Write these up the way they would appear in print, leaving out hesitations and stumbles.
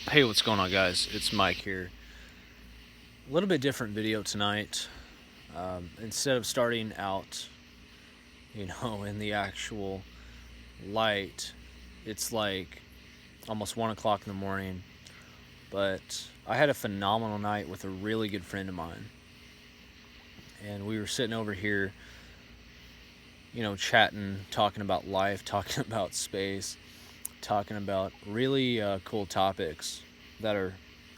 Hey, what's going on, guys? It's Mike here. A little bit different video tonight. Instead of starting out, in the actual light, it's like almost 1 o'clock in the morning. But I had a phenomenal night with a really good friend of mine. And we were sitting over here, chatting, talking about life, talking about space, talking about really cool topics that are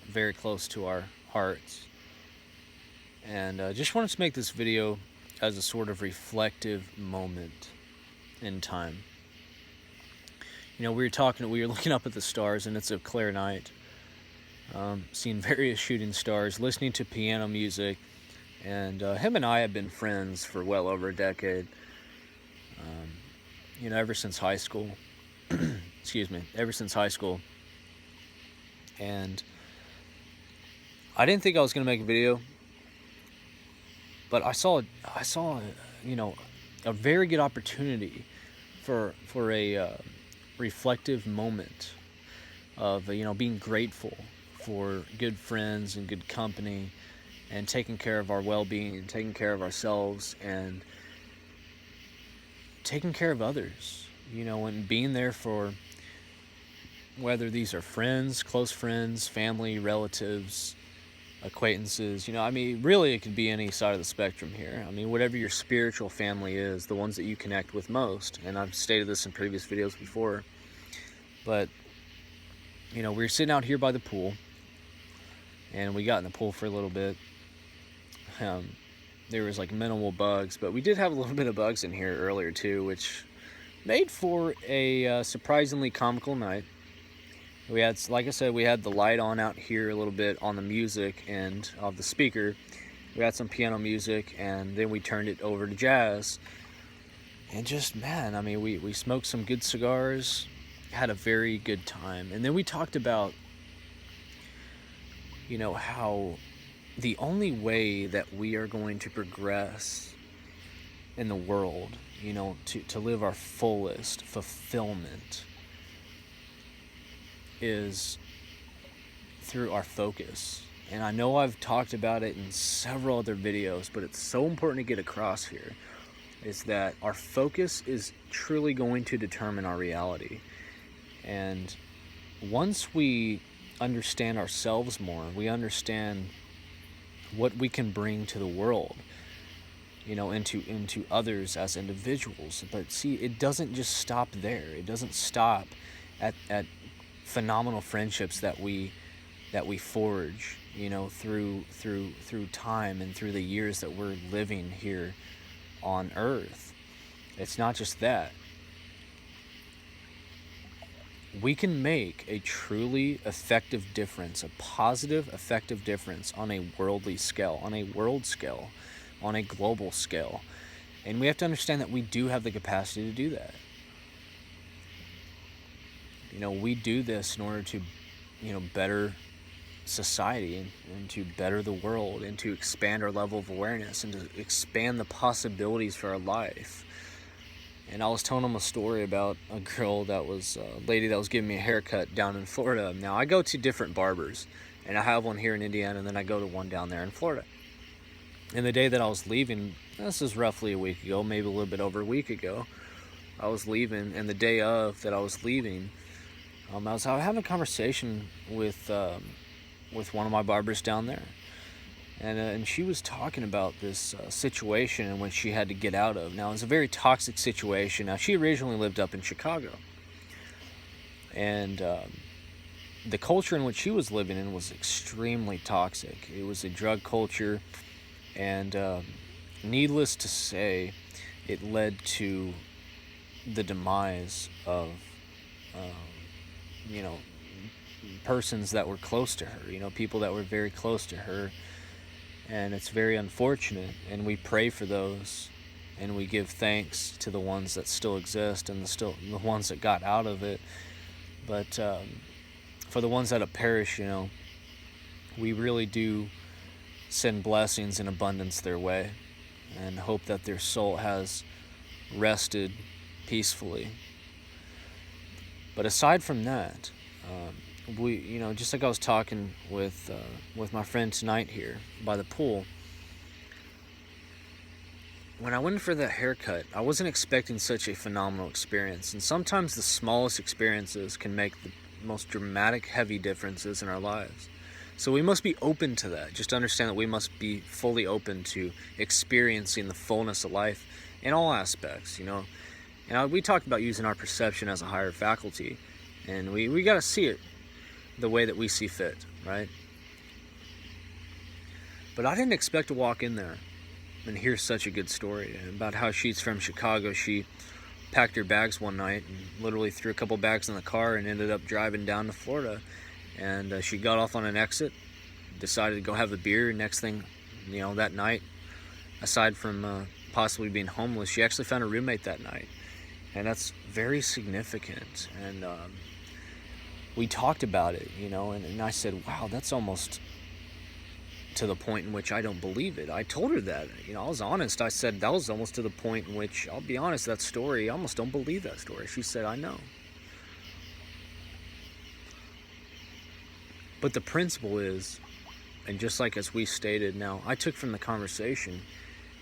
very close to our hearts. And just wanted to make this video as a sort of reflective moment in time. We were looking up at the stars, and it's a clear night. Seeing various shooting stars, listening to piano music, and him and I have been friends for well over a decade. Ever since high school. Excuse me, ever since high school. And I didn't think I was going to make a video, but I saw a very good opportunity for a reflective moment of being grateful for good friends and good company, and taking care of our well-being and taking care of ourselves and taking care of others, and being there for, whether these are friends, close friends, family, relatives, acquaintances. Really, it could be any side of the spectrum here. Whatever your spiritual family is, the ones that you connect with most. And I've stated this in previous videos before, but we were sitting out here by the pool, and we got in the pool for a little bit. There was like minimal bugs, but we did have a little bit of bugs in here earlier too, which made for a surprisingly comical night. We had, like I said, we had the light on out here a little bit on the music and of the speaker. We had some piano music, and then we turned it over to jazz. And just, man, we smoked some good cigars, had a very good time. And then we talked about, how the only way that we are going to progress in the world, to live our fullest fulfillment, is through our focus. And I know I've talked about it in several other videos, but it's so important to get across here, is that our focus is truly going to determine our reality. And once we understand ourselves more, we understand what we can bring to the world, into others as individuals. But see, it doesn't just stop there. It doesn't stop at phenomenal friendships that we forge, through time and through the years that we're living here on Earth. It's not just that. We can make a truly effective difference, a positive, effective difference on a worldly scale, on a world scale, on a global scale. And we have to understand that we do have the capacity to do that. We do this in order to, better society, and to better the world, and to expand our level of awareness, and to expand the possibilities for our life. And I was telling them a story about a lady that was giving me a haircut down in Florida. Now, I go to different barbers, and I have one here in Indiana, and then I go to one down there in Florida. And the day that I was leaving, this is roughly a week ago, maybe a little bit over a week ago, I was leaving, and the day of that I was leaving, I was having a conversation with one of my barbers down there, and she was talking about this situation in which she had to get out of. Now, it was a very toxic situation. Now, she originally lived up in Chicago, and the culture in which she was living in was extremely toxic. It was a drug culture, and needless to say, it led to the demise of persons that were close to her, people that were very close to her. And it's very unfortunate, and we pray for those, and we give thanks to the ones that still exist, and the ones that got out of it. But for the ones that have perished, we really do send blessings in abundance their way, and hope that their soul has rested peacefully. But aside from that, we, just like I was talking with my friend tonight here by the pool. When I went for that haircut, I wasn't expecting such a phenomenal experience. And sometimes the smallest experiences can make the most dramatic, heavy differences in our lives. So we must be open to that. Just understand that we must be fully open to experiencing the fullness of life in all aspects, And we talked about using our perception as a higher faculty. And we got to see it the way that we see fit, right? But I didn't expect to walk in there and hear such a good story about how she's from Chicago. She packed her bags one night and literally threw a couple bags in the car and ended up driving down to Florida. And she got off on an exit, decided to go have a beer. Next thing, that night, aside from possibly being homeless, she actually found a roommate that night. And that's very significant. And we talked about it, and I said, wow, that's almost to the point in which I don't believe it. I told her that, I was honest. I said that was almost to the point in which, I'll be honest, that story, I almost don't believe that story. She said, I know. But the principle is, and just like as we stated now, I took from the conversation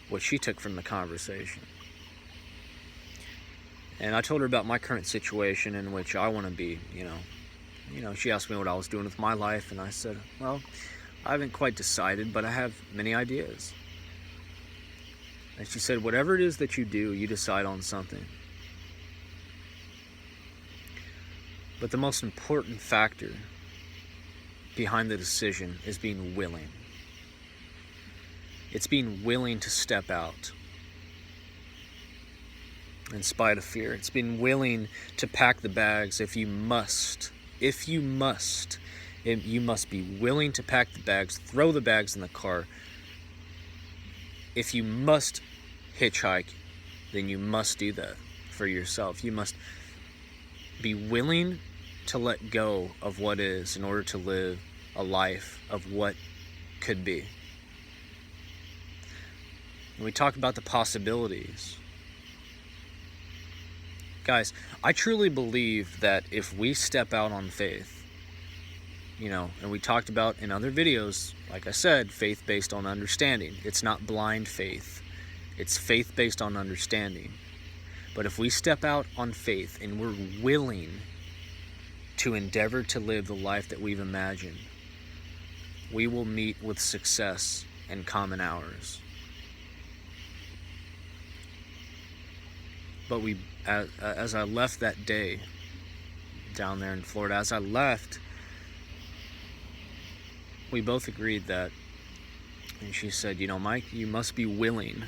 what she took from the conversation. And I told her about my current situation in which I want to be, She asked me what I was doing with my life, and I said, well, I haven't quite decided, but I have many ideas. And she said, whatever it is that you do, you decide on something. But the most important factor behind the decision is being willing. It's being willing to step out in spite of fear. It's being willing to pack the bags if you must. If you must. You must be willing to pack the bags, throw the bags in the car. If you must hitchhike, then you must do that for yourself. You must be willing to let go of what is in order to live a life of what could be. And we talk about the possibilities. Guys, I truly believe that if we step out on faith, and we talked about in other videos, like I said, faith based on understanding. It's not blind faith. It's faith based on understanding. But if we step out on faith and we're willing to endeavor to live the life that we've imagined, we will meet with success and common hours. But as I left that day down there in Florida, as I left, we both agreed that, and she said, Mike, you must be willing.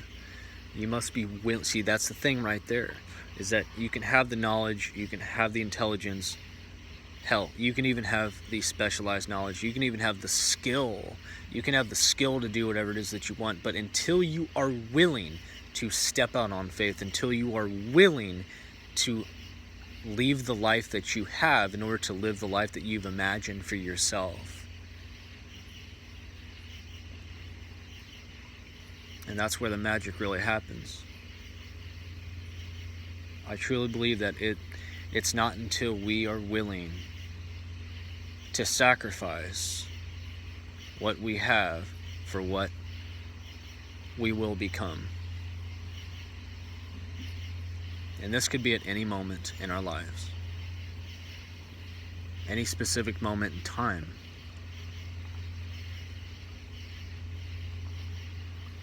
You must be willing. See, that's the thing right there, is that you can have the knowledge, you can have the intelligence, hell, you can even have the specialized knowledge, you can even have the skill. You can have the skill to do whatever it is that you want, but until you are willing to step out on faith, until you are willing to leave the life that you have in order to live the life that you've imagined for yourself. And that's where the magic really happens. I truly believe that it's not until we are willing to sacrifice what we have for what we will become. And this could be at any moment in our lives. Any specific moment in time.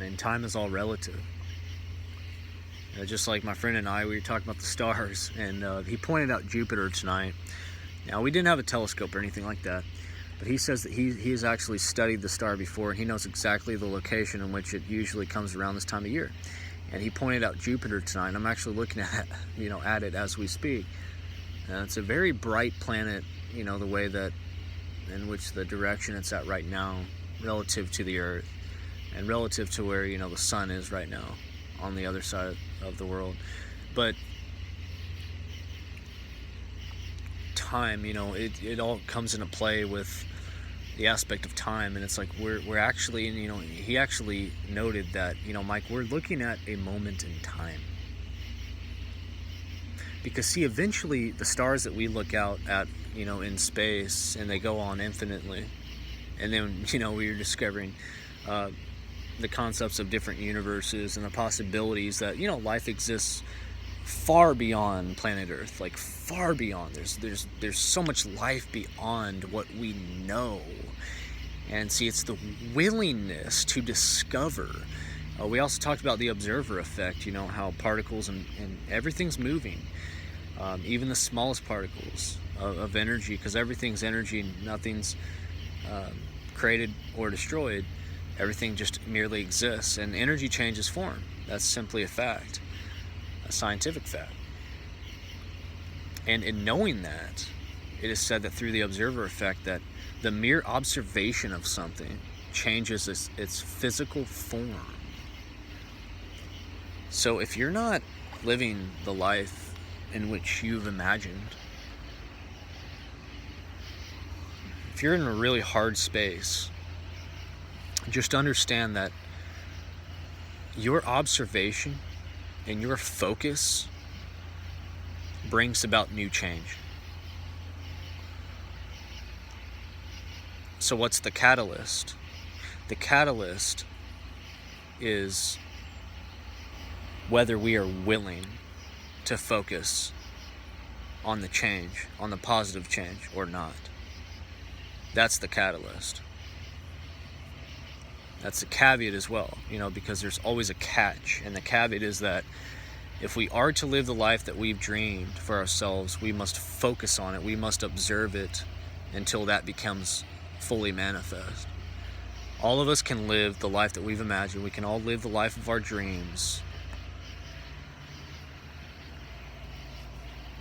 And time is all relative. Just like my friend and I, we were talking about the stars, and he pointed out Jupiter tonight. Now, we didn't have a telescope or anything like that, but he says that he has actually studied the star before, and he knows exactly the location in which it usually comes around this time of year. And he pointed out Jupiter tonight. I'm actually looking at it as we speak. It's a very bright planet, the way that, in which the direction it's at right now, relative to the Earth. And relative to where, the sun is right now on the other side of the world. But time, it all comes into play with the aspect of time. And it's like we're actually, and he actually noted that, Mike, we're looking at a moment in time. Because see, eventually the stars that we look out at, in space, and they go on infinitely, and then we are discovering the concepts of different universes and the possibilities that life exists far beyond planet Earth, like far beyond. There's so much life beyond what we know. And see, it's the willingness to discover. We also talked about the observer effect, how particles and everything's moving, even the smallest particles of energy, because everything's energy, nothing's created or destroyed. Everything just merely exists, and energy changes form. That's simply a fact, a scientific fact. And in knowing that, it is said that through the observer effect, that the mere observation of something changes its physical form. So if you're not living the life in which you've imagined, if you're in a really hard space, just understand that your observation and your focus brings about new change. So what's the catalyst? The catalyst is whether we are willing to focus on the change, on the positive change, or not. That's the catalyst. That's a caveat as well, because there's always a catch. And the caveat is that if we are to live the life that we've dreamed for ourselves, we must focus on it. We must observe it until that becomes fully manifest. All of us can live the life that we've imagined. We can all live the life of our dreams.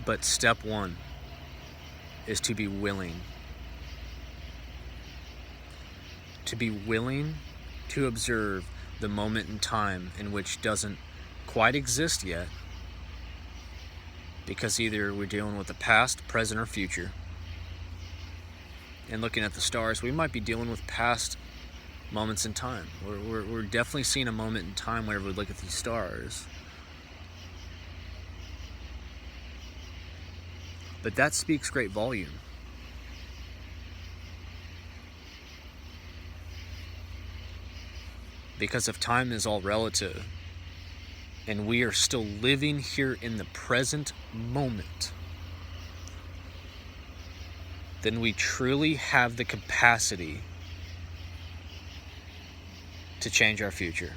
But step one is to be willing. To be willing to observe the moment in time in which doesn't quite exist yet, because either we're dealing with the past, present, or future. And looking at the stars, we might be dealing with past moments in time. We're definitely seeing a moment in time whenever we look at these stars. But that speaks great volume. Because if time is all relative, and we are still living here in the present moment, then we truly have the capacity to change our future.